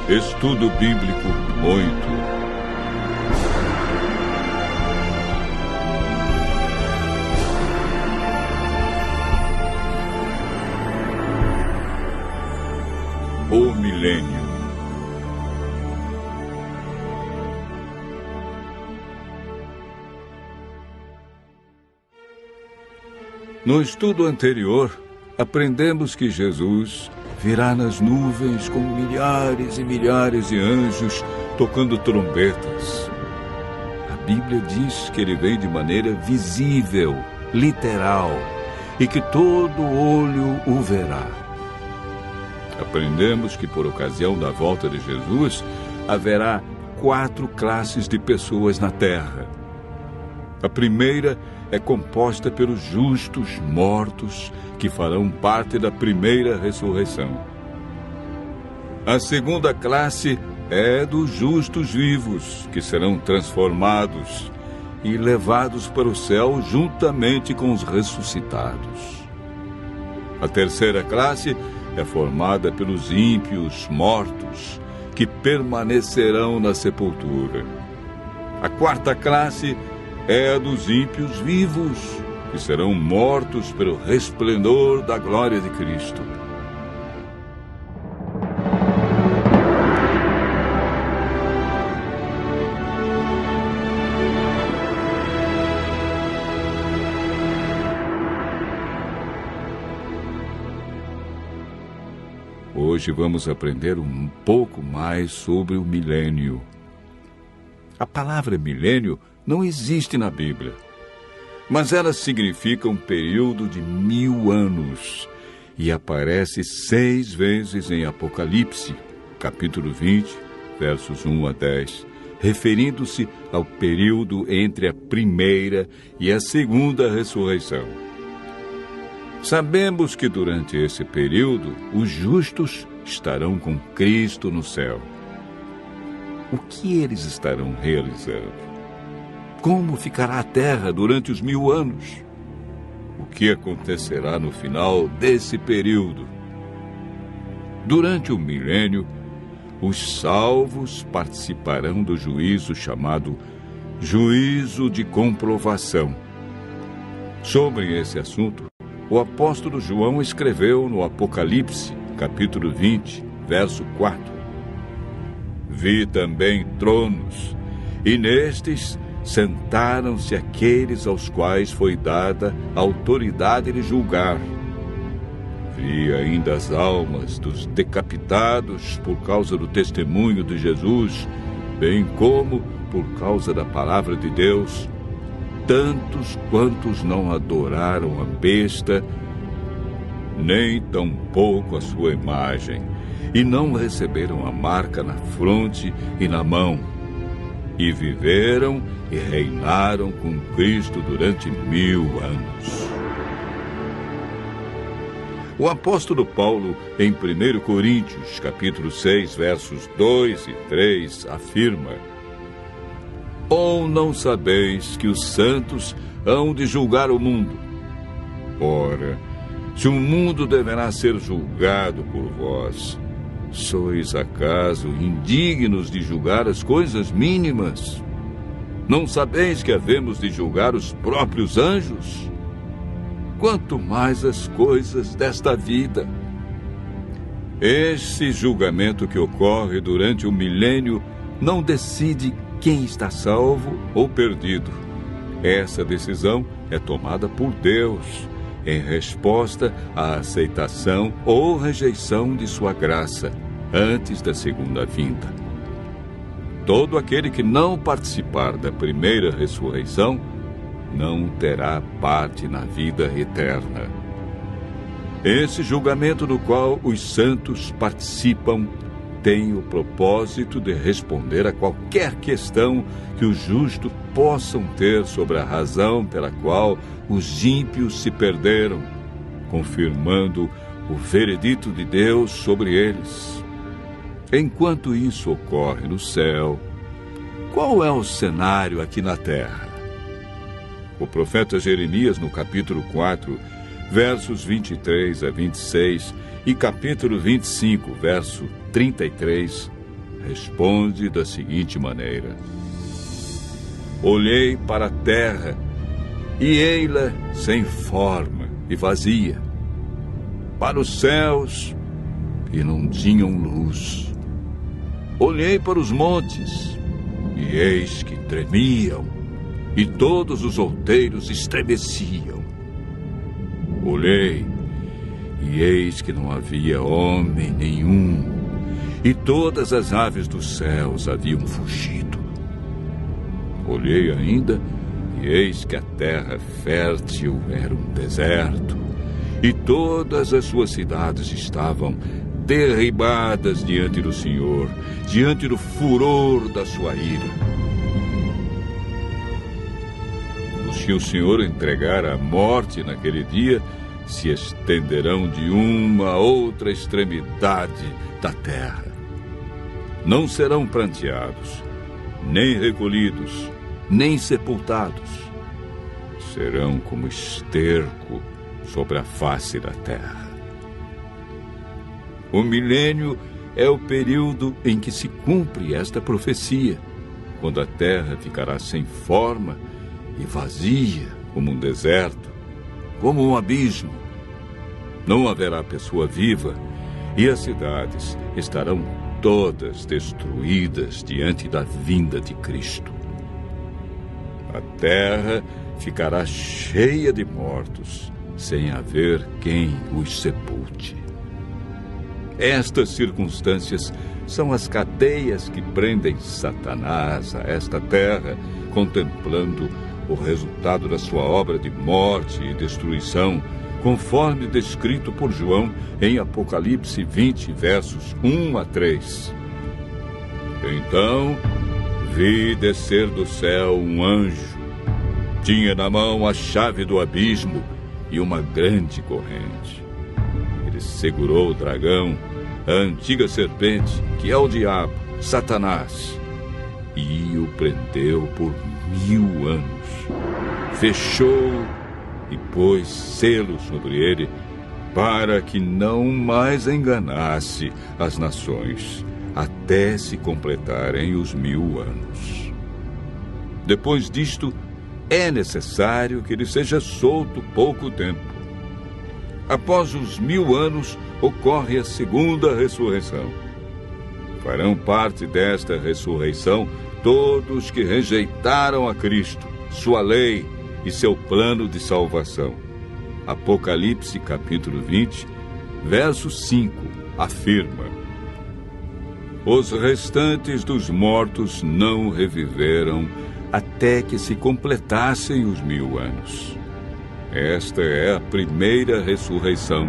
Estudo Bíblico 8. O milênio. No estudo anterior, aprendemos que Jesus virá nas nuvens com milhares e milhares de anjos tocando trombetas. A Bíblia diz que ele vem de maneira visível, literal, e que todo olho o verá. Aprendemos que por ocasião da volta de Jesus, haverá 4 classes de pessoas na terra. A primeira é composta pelos justos mortos, que farão parte da primeira ressurreição. A segunda classe é dos justos vivos, que serão transformados e levados para o céu juntamente com os ressuscitados. A terceira classe é formada pelos ímpios mortos, que permanecerão na sepultura. A quarta classe é a dos ímpios vivos, que serão mortos pelo resplendor da glória de Cristo. Hoje vamos aprender um pouco mais sobre o milênio. A palavra milênio não existe na Bíblia, mas ela significa um período de 1000 anos e aparece 6 vezes em Apocalipse, capítulo 20, versos 1 a 10, referindo-se ao período entre a primeira e a segunda ressurreição. Sabemos que durante esse período, os justos estarão com Cristo no céu. O que eles estarão realizando? Como ficará a terra durante os 1000 anos? O que acontecerá no final desse período? Durante o milênio, os salvos participarão do juízo chamado juízo de comprovação. Sobre esse assunto, o apóstolo João escreveu no Apocalipse, capítulo 20, verso 4. Vi também tronos, e nestes sentaram-se aqueles aos quais foi dada a autoridade de julgar. Vi ainda as almas dos decapitados por causa do testemunho de Jesus, bem como por causa da palavra de Deus, tantos quantos não adoraram a besta, nem tampouco a sua imagem, e não receberam a marca na fronte e na mão, e viveram e reinaram com Cristo durante 1000 anos. O apóstolo Paulo, em 1 Coríntios, capítulo 6, versos 2 e 3, afirma: Ou não sabeis que os santos hão de julgar o mundo? Ora, se o mundo deverá ser julgado por vós, sois acaso indignos de julgar as coisas mínimas? Não sabeis que havemos de julgar os próprios anjos? Quanto mais as coisas desta vida. Esse julgamento que ocorre durante o milênio não decide quem está salvo ou perdido. Essa decisão é tomada por Deus, em resposta à aceitação ou rejeição de sua graça, antes da segunda vinda. Todo aquele que não participar da primeira ressurreição não terá parte na vida eterna. Esse julgamento no qual os santos participam tem o propósito de responder a qualquer questão que os justos possam ter sobre a razão pela qual os ímpios se perderam, confirmando o veredito de Deus sobre eles. Enquanto isso ocorre no céu, qual é o cenário aqui na terra? O profeta Jeremias, no capítulo 4, versos 23 a 26, e capítulo 25, verso 33, responde da seguinte maneira: olhei para a terra, e ei-la sem forma e vazia. Para os céus, e não tinham luz. Olhei para os montes, e eis que tremiam, e todos os outeiros estremeciam. Olhei, e eis que não havia homem nenhum, e todas as aves dos céus haviam fugido. Olhei ainda, e eis que a terra fértil era um deserto, e todas as suas cidades estavam derribadas diante do Senhor, diante do furor da sua ira. Os que o Senhor entregar à morte naquele dia se estenderão de uma a outra extremidade da terra. Não serão pranteados, nem recolhidos, nem sepultados. Serão como esterco sobre a face da terra. O milênio é o período em que se cumpre esta profecia, quando a terra ficará sem forma e vazia como um deserto, como um abismo. Não haverá pessoa viva e as cidades estarão todas destruídas diante da vinda de Cristo. A terra ficará cheia de mortos, sem haver quem os sepulte. Estas circunstâncias são as cadeias que prendem Satanás a esta terra, contemplando o resultado da sua obra de morte e destruição, conforme descrito por João em Apocalipse 20, versos 1 a 3. Então vi descer do céu um anjo. Tinha na mão a chave do abismo e uma grande corrente. Ele segurou o dragão, a antiga serpente, que é o diabo, Satanás, e o prendeu por 1000 anos. Fechou e pôs selo sobre ele, para que não mais enganasse as nações, até se completarem os 1000 anos. Depois disto, é necessário que ele seja solto pouco tempo. Após os 1000 anos, ocorre a segunda ressurreição. Farão parte desta ressurreição todos que rejeitaram a Cristo, sua lei e seu plano de salvação. Apocalipse capítulo 20, verso 5, afirma: os restantes dos mortos não reviveram até que se completassem os 1000 anos. Esta é a primeira ressurreição.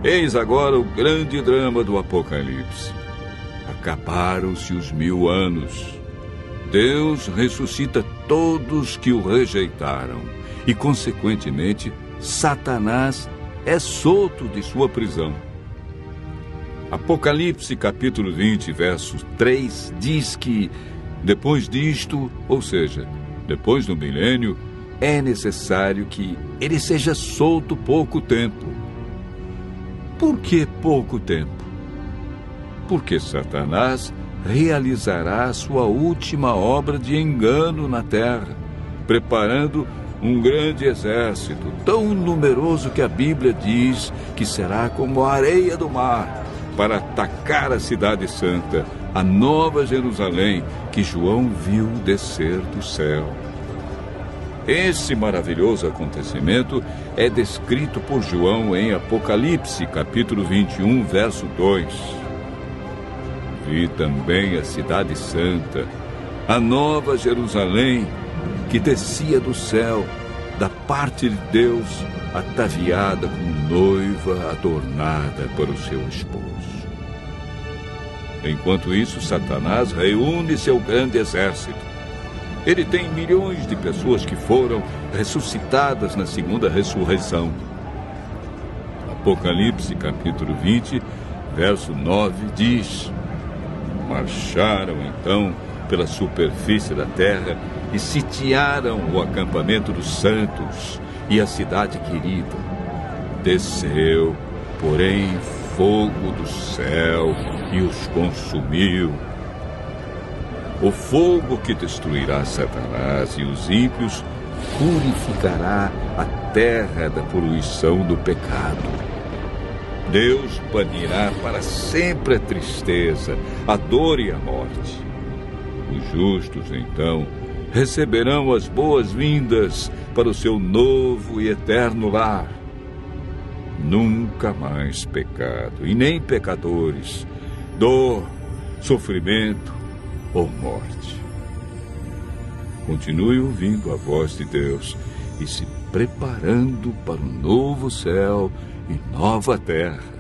Eis agora o grande drama do Apocalipse. Acabaram-se os 1000 anos. Deus ressuscita todos que o rejeitaram e, consequentemente, Satanás é solto de sua prisão. Apocalipse capítulo 20, verso 3, diz que, depois disto, ou seja, depois do milênio, é necessário que ele seja solto pouco tempo. Por que pouco tempo? Porque Satanás realizará a sua última obra de engano na terra, preparando um grande exército, tão numeroso que a Bíblia diz que será como a areia do mar, para atacar a cidade santa, a nova Jerusalém, que João viu descer do céu. Esse maravilhoso acontecimento é descrito por João em Apocalipse, capítulo 21, verso 2. Vi também a cidade santa, a nova Jerusalém, que descia do céu, da parte de Deus, ataviada como noiva adornada para o seu esposo. Enquanto isso, Satanás reúne seu grande exército. Ele tem milhões de pessoas que foram ressuscitadas na segunda ressurreição. Apocalipse, capítulo 20, verso 9, diz: marcharam, então, pela superfície da terra e sitiaram o acampamento dos santos e a cidade querida. Desceu, porém, fogo do céu e os consumiu. O fogo que destruirá Satanás e os ímpios purificará a terra da poluição do pecado. Deus banirá para sempre a tristeza, a dor e a morte. Os justos, então, receberão as boas-vindas para o seu novo e eterno lar. Nunca mais pecado, e nem pecadores, dor, sofrimento ou morte. Continue ouvindo a voz de Deus e se preparando para um novo céu e nova terra.